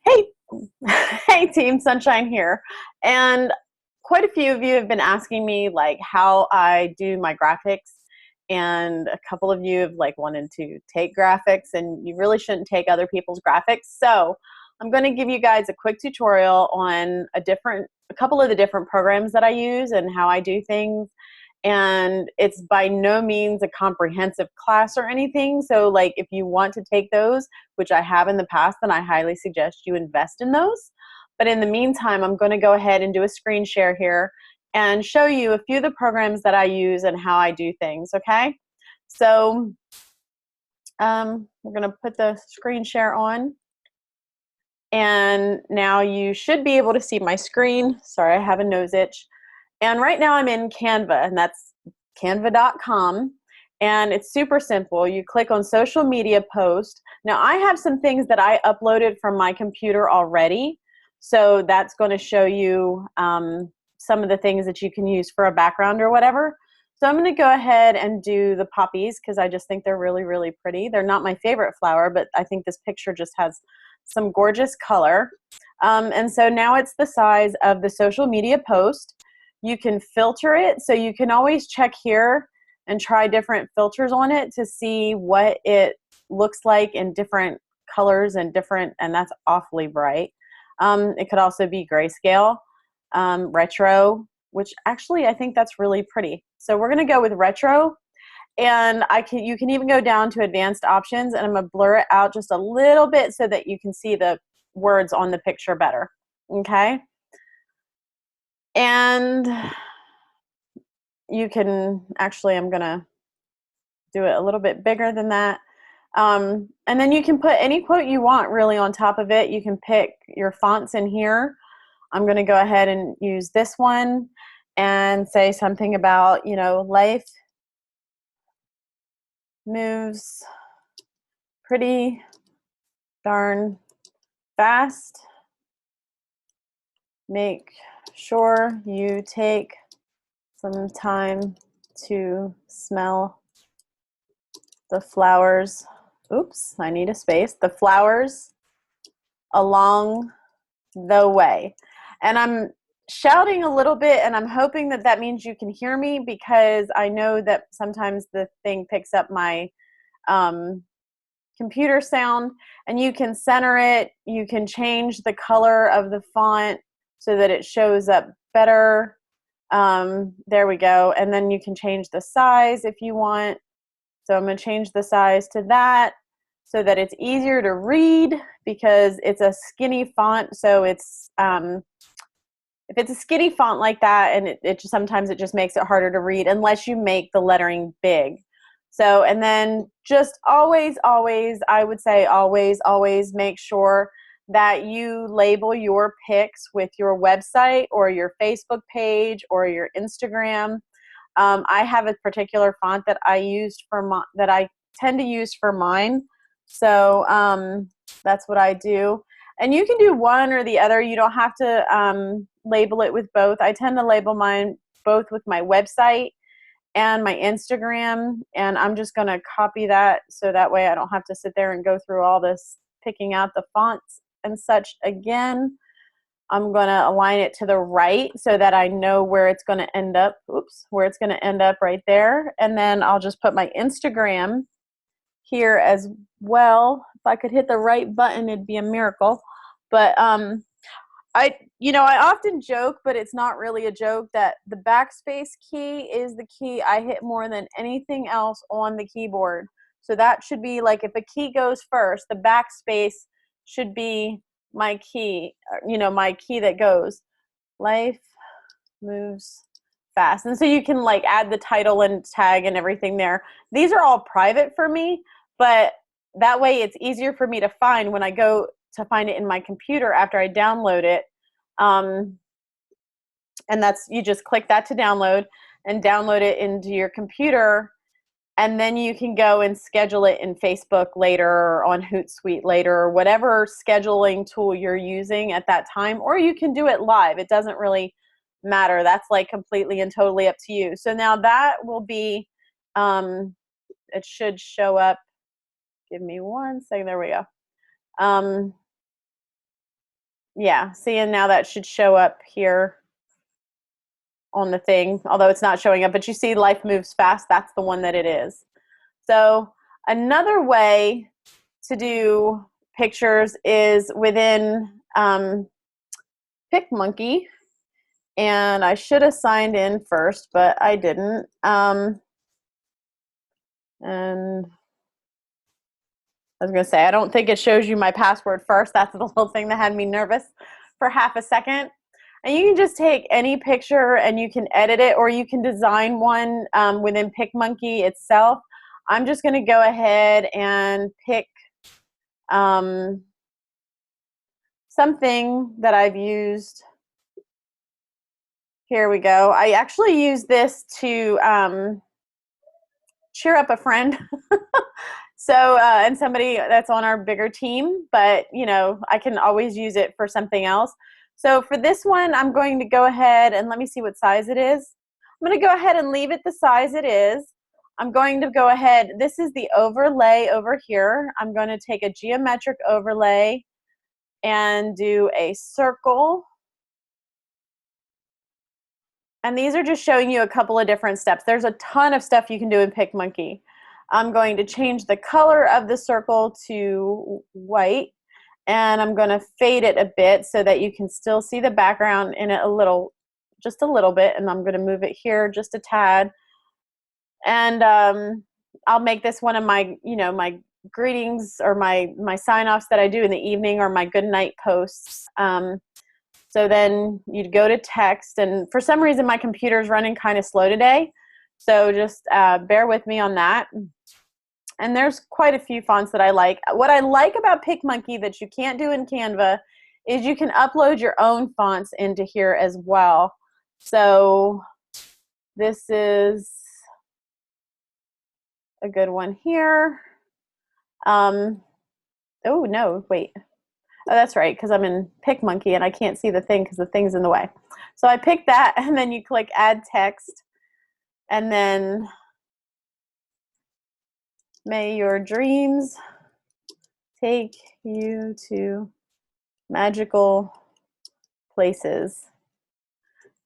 Hey, hey team, Sunshine here. And quite a few of you have been asking me like how I do my graphics, and a couple of you have like wanted to take graphics, and you really shouldn't take other people's graphics. So I'm going to give you guys a quick tutorial on a couple of the different programs that I use and how I do things. And it's by no means a comprehensive class or anything. So like if you want to take those, which I have in the past, then I highly suggest you invest in those. But in the meantime, I'm going to go ahead and do a screen share here and show you a few of the programs that I use and how I do things, okay? So we're going to put the screen share on. And now you should be able to see my screen. Sorry, I have a nose itch. And right now I'm in Canva, and that's canva.com. And it's super simple. You click on social media post. Now I have some things that I uploaded from my computer already. So that's going to show you some of the things that you can use for a background or whatever. So I'm going to go ahead and do the poppies because I just think they're really, really pretty. They're not my favorite flower, but I think this picture just has some gorgeous color. And so now it's the size of the social media post. You can filter it, so you can always check here and try different filters on it to see what it looks like in different colors and that's awfully bright. It could also be grayscale, retro, which actually I think that's really pretty. So we're going to go with retro, and you can even go down to advanced options, and I'm going to blur it out just a little bit so that you can see the words on the picture better. Okay? And you can actually, I'm going to do it a little bit bigger than that. And then you can put any quote you want really on top of it. You can pick your fonts in here. I'm going to go ahead and use this one and say something about, life moves pretty darn fast. Make sure you take some time to smell the flowers. Oops, I need a space. The flowers along the way. And I'm shouting a little bit, and I'm hoping that that means you can hear me, because I know that sometimes the thing picks up my computer sound. And you can center it. You can change the color of the font so that it shows up better. There we go. And then you can change the size if you want. So I'm going to change the size to that so that it's easier to read, because it's a skinny font. So it's if it's a skinny font like that, and sometimes it just makes it harder to read unless you make the lettering big. So, and then just always, I would say always make sure that you label your pics with your website or your Facebook page or your Instagram. I have a particular font that that I tend to use for mine. So that's what I do. And you can do one or the other. You don't have to label it with both. I tend to label mine both with my website and my Instagram. And I'm just going to copy that so that way I don't have to sit there and go through all this picking out the fonts and such again. I'm going to align it to the right so that I know where it's going to end up. Oops, where it's going to end up right there. And then I'll just put my Instagram here as well. If I could hit the right button, it'd be a miracle. But I often joke, but it's not really a joke, that the backspace key is the key I hit more than anything else on the keyboard. So that should be like, if a key goes first, the backspace should be my key, my key that goes. Life moves fast. And so you can like add the title and tag and everything there. These are all private for me, but that way it's easier for me to find when I go to find it in my computer after I download it. And you just click that to download and download it into your computer. And then you can go and schedule it in Facebook later, or on Hootsuite later, or whatever scheduling tool you're using at that time. Or you can do it live. It doesn't really matter. That's like completely and totally up to you. So now that will be, it should show up. Give me one second. There we go. Yeah, see, and now that should show up here on the thing, although it's not showing up, but you see Life Moves Fast, that's the one that it is. So another way to do pictures is within PicMonkey, and I should have signed in first, but I didn't. And I was going to say, I don't think it shows you my password first. That's the little thing that had me nervous for half a second. And you can just take any picture and you can edit it, or you can design one within PicMonkey itself. I'm just going to go ahead and pick something that I've used. Here we go. I actually use this to cheer up a friend. So, and somebody that's on our bigger team, but you know, I can always use it for something else. So for this one, I'm going to go ahead and let me see what size it is. I'm going to go ahead and leave it the size it is. I'm going to go ahead, this is the overlay over here. I'm going to take a geometric overlay and do a circle. And these are just showing you a couple of different steps. There's a ton of stuff you can do in PicMonkey. I'm going to change the color of the circle to white, and I'm going to fade it a bit so that you can still see the background in it a little, just a little bit, and I'm going to move it here just a tad. And I'll make this one of my, you know, my greetings or my sign-offs that I do in the evening, or my good night posts. So then you'd go to text, and for some reason my computer's running kind of slow today, so just bear with me on that. And there's quite a few fonts that I like. What I like about PicMonkey that you can't do in Canva is you can upload your own fonts into here as well. So this is a good one here. Oh no, wait. Oh, that's right, because I'm in PicMonkey and I can't see the thing because the thing's in the way. So I pick that, and then you click Add Text, and then may your dreams take you to magical places.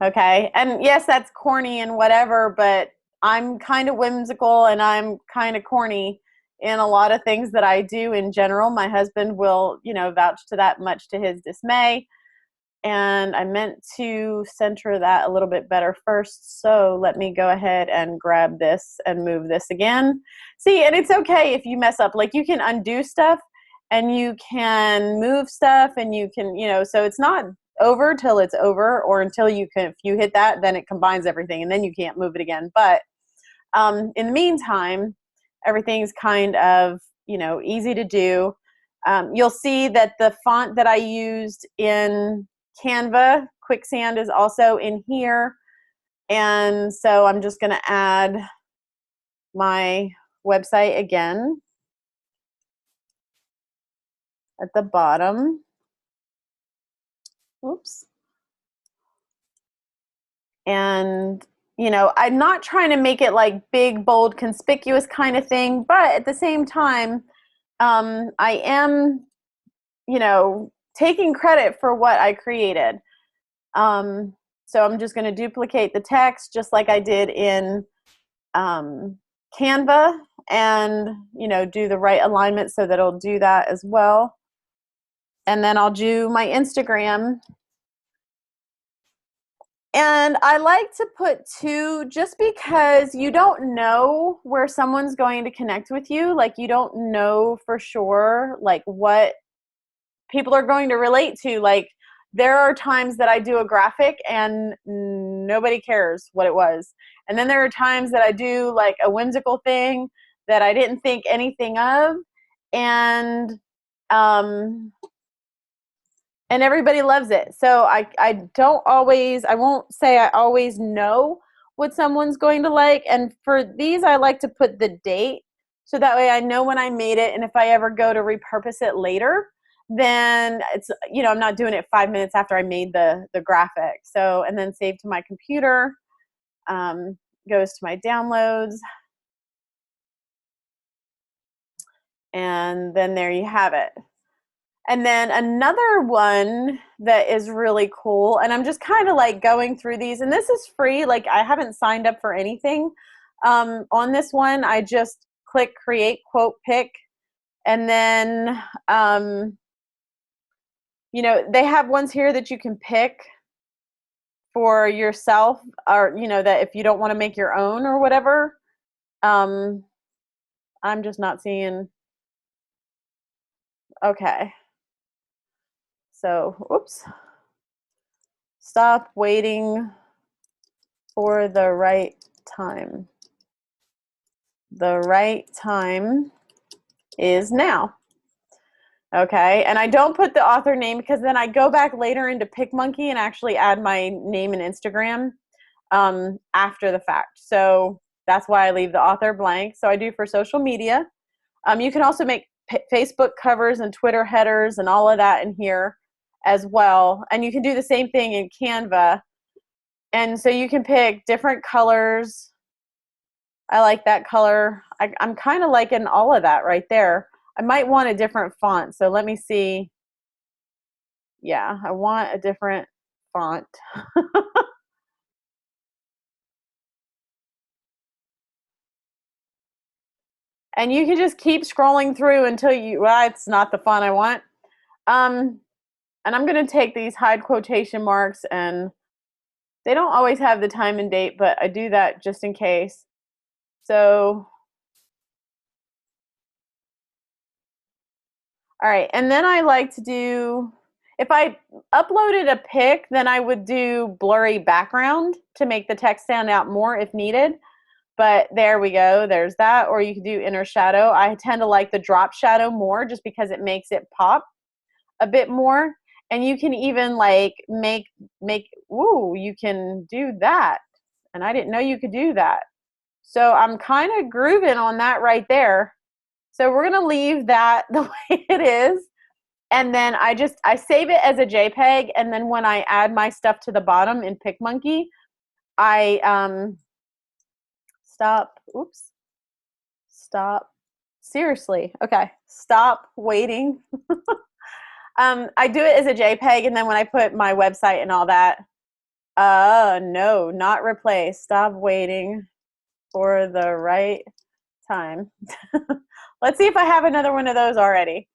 Okay, and yes, that's corny and whatever, but I'm kind of whimsical and I'm kind of corny in a lot of things that I do in general. My husband will, you know, vouch to that, much to his dismay. And I meant to center that a little bit better first, so let me go ahead and grab this and move this again. See, and it's okay if you mess up. Like, you can undo stuff and you can move stuff and you can, you know, so it's not over till it's over, or until you can, if you hit that, then it combines everything and then you can't move it again. But in the meantime, everything's kind of, you know, easy to do. You'll see that the font that I used in Canva, Quicksand, is also in here. And so I'm just going to add my website again at the bottom. Oops. And, you know, I'm not trying to make it like big, bold, conspicuous kind of thing, but at the same time, I am, you know, taking credit for what I created. So I'm just going to duplicate the text just like I did in Canva, and, you know, do the right alignment so that it'll do that as well. And then I'll do my Instagram. And I like to put two, just because you don't know where someone's going to connect with you. Like, you don't know for sure, like, what people are going to relate to. Like, there are times that I do a graphic and nobody cares what it was. And then there are times that I do like a whimsical thing that I didn't think anything of. And and everybody loves it. So I don't always, I won't say I always know what someone's going to like. And for these, I like to put the date, so that way I know when I made it, and if I ever go to repurpose it later, then it's, you know, I'm not doing it 5 minutes after I made the graphic. So, and then save to my computer, goes to my downloads, and then there you have it. And then another one that is really cool, and I'm just kind of like going through these, and this is free. Like I haven't signed up for anything on this one. I just click create quote pick, and then you know, they have ones here that you can pick for yourself, or you know, that if you don't want to make your own or whatever. I'm just not seeing. Okay. So, oops. Stop waiting for the right time. The right time is now. Okay, and I don't put the author name because then I go back later into PicMonkey and actually add my name and Instagram after the fact. So that's why I leave the author blank. So I do for social media. You can also make Facebook covers and Twitter headers and all of that in here as well. And you can do the same thing in Canva. And so you can pick different colors. I like that color. I'm kind of liking all of that right there. I might want a different font. So let me see. Yeah, I want a different font. And you can just keep scrolling through until you, well, it's not the font I want. And I'm going to take these hide quotation marks, and they don't always have the time and date, but I do that just in case. So, all right. And then I like to do, if I uploaded a pic, then I would do blurry background to make the text stand out more if needed. But there we go. There's that. Or you can do inner shadow. I tend to like the drop shadow more just because it makes it pop a bit more. And you can even like make, woo, you can do that. And I didn't know you could do that. So I'm kind of grooving on that right there. So we're going to leave that the way it is. And then I save it as a JPEG. And then when I add my stuff to the bottom in PicMonkey, I stop. Seriously. Okay. Stop waiting. I do it as a JPEG, and then when I put my website and all that, no, not replace. Stop waiting for the right time. Let's see if I have another one of those already.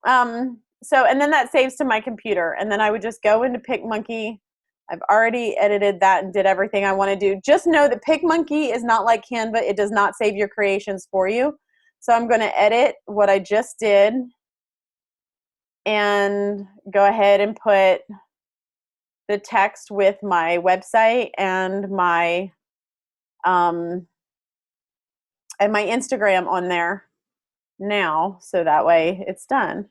So, and then that saves to my computer, and then I would just go into PicMonkey. I've already edited that and did everything I want to do. Just know that PicMonkey is not like Canva. It does not save your creations for you. So I'm going to edit what I just did and go ahead and put the text with my website and my Instagram on there now, so that way it's done.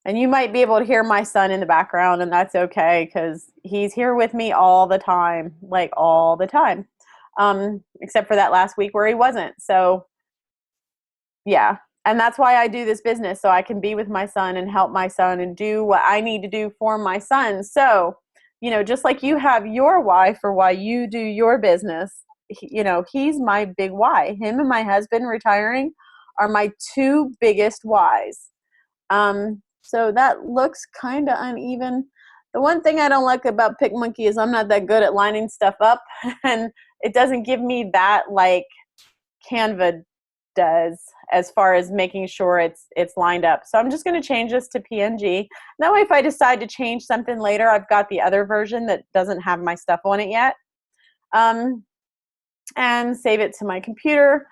And you might be able to hear my son in the background, and that's okay because he's here with me all the time, like all the time, except for that last week where he wasn't. So yeah, and that's why I do this business, so I can be with my son and help my son and do what I need to do for my son. So, you know, just like you have your why for why you do your business, you know, he's my big why. Him and my husband retiring are my two biggest whys. So that looks kind of uneven. The one thing I don't like about PicMonkey is I'm not that good at lining stuff up, and it doesn't give me that like Canva does as far as making sure it's lined up. So I'm just going to change this to PNG. That way if I decide to change something later, I've got the other version that doesn't have my stuff on it yet. And save it to my computer.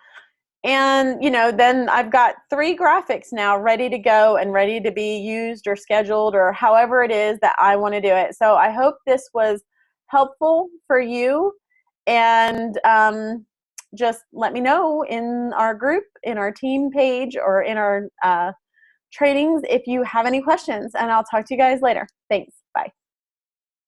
And, you know, then I've got 3 graphics now ready to go and ready to be used or scheduled or however it is that I want to do it. So I hope this was helpful for you. And just let me know in our group, in our team page, or in our trainings if you have any questions. And I'll talk to you guys later. Thanks.